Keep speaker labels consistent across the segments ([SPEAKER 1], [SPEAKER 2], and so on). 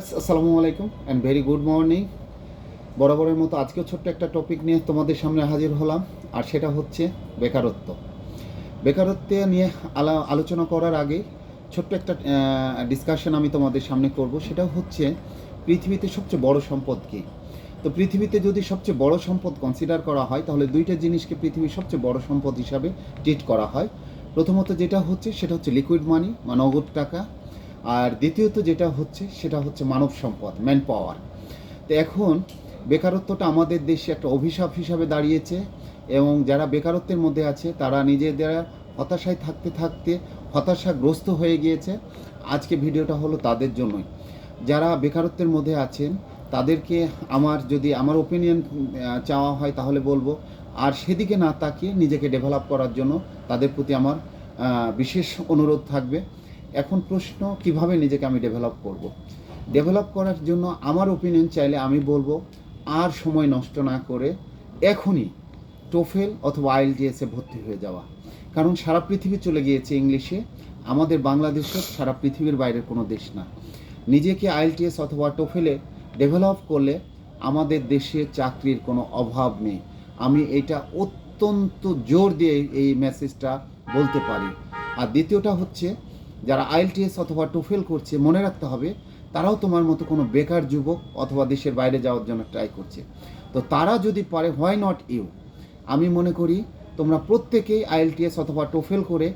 [SPEAKER 1] আসসালামু আলাইকুম and very good morning. বরাবরের মতো আজকেও ছোট্ট একটা টপিক নিয়ে তোমাদের সামনে হাজির হলাম, আর সেটা হচ্ছে বেকারত্ব। বেকারত্ব নিয়ে আলোচনা করার আগে ছোট্ট একটা ডিসকাশন আমি তোমাদের সামনে করব। সেটা হচ্ছে পৃথিবীতে সবচেয়ে বড় সম্পদ কী। তো পৃথিবীতে যদি সবচেয়ে বড় সম্পদ কনসিডার করা হয়, তাহলে দুইটা জিনিসকে পৃথিবীর সবচেয়ে বড় সম্পদ হিসাবে ট্রিট করা হয়। প্রথমত যেটা হচ্ছে সেটা হচ্ছে লিকুইড মানি বা নগদ টাকা, আর দ্বিতীয়ত যেটা হচ্ছে সেটা হচ্ছে মানব সম্পদ, ম্যান পাওয়ার। তো এখন বেকারত্বটা আমাদের দেশে একটা অভিশাপ হিসাবে দাঁড়িয়েছে, এবং যারা বেকারত্বের মধ্যে আছে তারা নিজেদের হতাশায় থাকতে থাকতে হতাশাগ্রস্ত হয়ে গিয়েছে। আজকে ভিডিওটা হলো তাদের জন্যই। যারা বেকারত্বের মধ্যে আছেন তাদেরকে যদি আমার ওপিনিয়ন চাওয়া হয় তাহলে বলবো, আর সেদিকে না তাকিয়ে নিজেকে ডেভেলপ করার জন্য তাদের প্রতি আমার বিশেষ অনুরোধ থাকবে। এখন প্রশ্ন, কিভাবে নিজেকে আমি ডেভেলপ করব। ডেভেলপ করার জন্য আমার ওপিনিয়ন চাইলে আমি বলবো, আর সময় নষ্ট না করে এখনই টোফেল অথবা আইএলটিএসে ভর্তি হয়ে যাওয়া। কারণ সারা পৃথিবী চলে গিয়েছে ইংলিশে, আমাদের বাংলাদেশের সারা পৃথিবীর বাইরের কোনো দেশ না। নিজেকে আইএলটিএস অথবা টোফেলে ডেভেলপ করলে আমাদের দেশে চাকরির কোনো অভাব নেই। আমি এটা অত্যন্ত জোর দিয়ে এই মেসেজটা বলতে পারি। আর দ্বিতীয়টা হচ্ছে, যারা আইএলটিএস অথবা টোফেল করছে, মনে রাখতে হবে তারাও তোমার মতো কোনো বেকার যুবক অথবা দেশের বাইরে যাওয়ার জন্য ট্রাই করছে। তো তারা যদি পারে, হোয়াই নট ইউ। আমি মনে করি তোমরা প্রত্যেকেই আইএলটিএস অথবা টোফেল করে,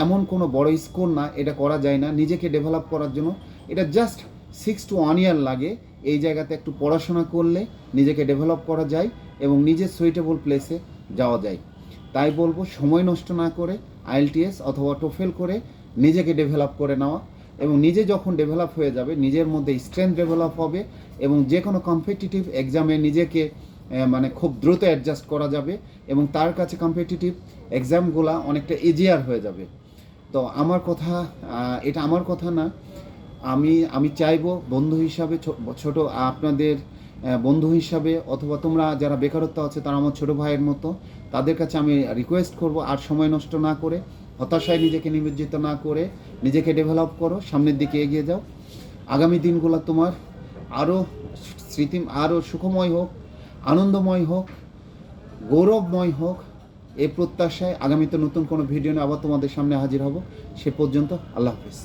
[SPEAKER 1] এমন কোনো বড় স্কোর না, এটা করা যায় না। নিজেকে ডেভেলপ করার জন্য এটা জাস্ট 6 to 1 year লাগে। এই জায়গাতে একটু পড়াশোনা করলে নিজেকে ডেভেলপ করা যায় এবং নিজের সুইটেবল প্লেসে যাওয়া যায়। তাই বলবো, সময় নষ্ট না করে আইএলটিএস অথবা টোফেল করে নিজেকে ডেভেলপ করে নেওয়া, এবং নিজে যখন ডেভেলপ হয়ে যাবে নিজের মধ্যে স্ট্রেংথ ডেভেলপ হবে, এবং যে কোনো কম্পিটিটিভ এক্সামে নিজেকে খুব দ্রুত অ্যাডজাস্ট করা যাবে, এবং তার কাছে কম্পিটিটিভ এক্সামগুলো অনেকটা ইজিয়ার হয়ে যাবে। তো আমার কথা, এটা আমার কথা না, আমি চাইবো বন্ধু হিসাবে, ছোট আপনাদের বন্ধু হিসাবে, অথবা তোমরা যারা বেকারত্ব আছে তারা আমার ছোটো ভাইয়ের মতো, তাদের কাছে আমি রিকোয়েস্ট করব, আর সময় নষ্ট না করে, হতাশায় নিজেকে নিমজ্জিত না করে নিজেকে ডেভেলপ করো, সামনের দিকে এগিয়ে যাও। আগামী দিনগুলো তোমার আরও সুখময় হোক, আনন্দময় হোক, গৌরবময় হোক, এই প্রত্যাশায় আগামীতে নতুন কোনো ভিডিও নিয়ে আবার তোমাদের সামনে হাজির হব। সে পর্যন্ত আল্লাহ হাফিজ।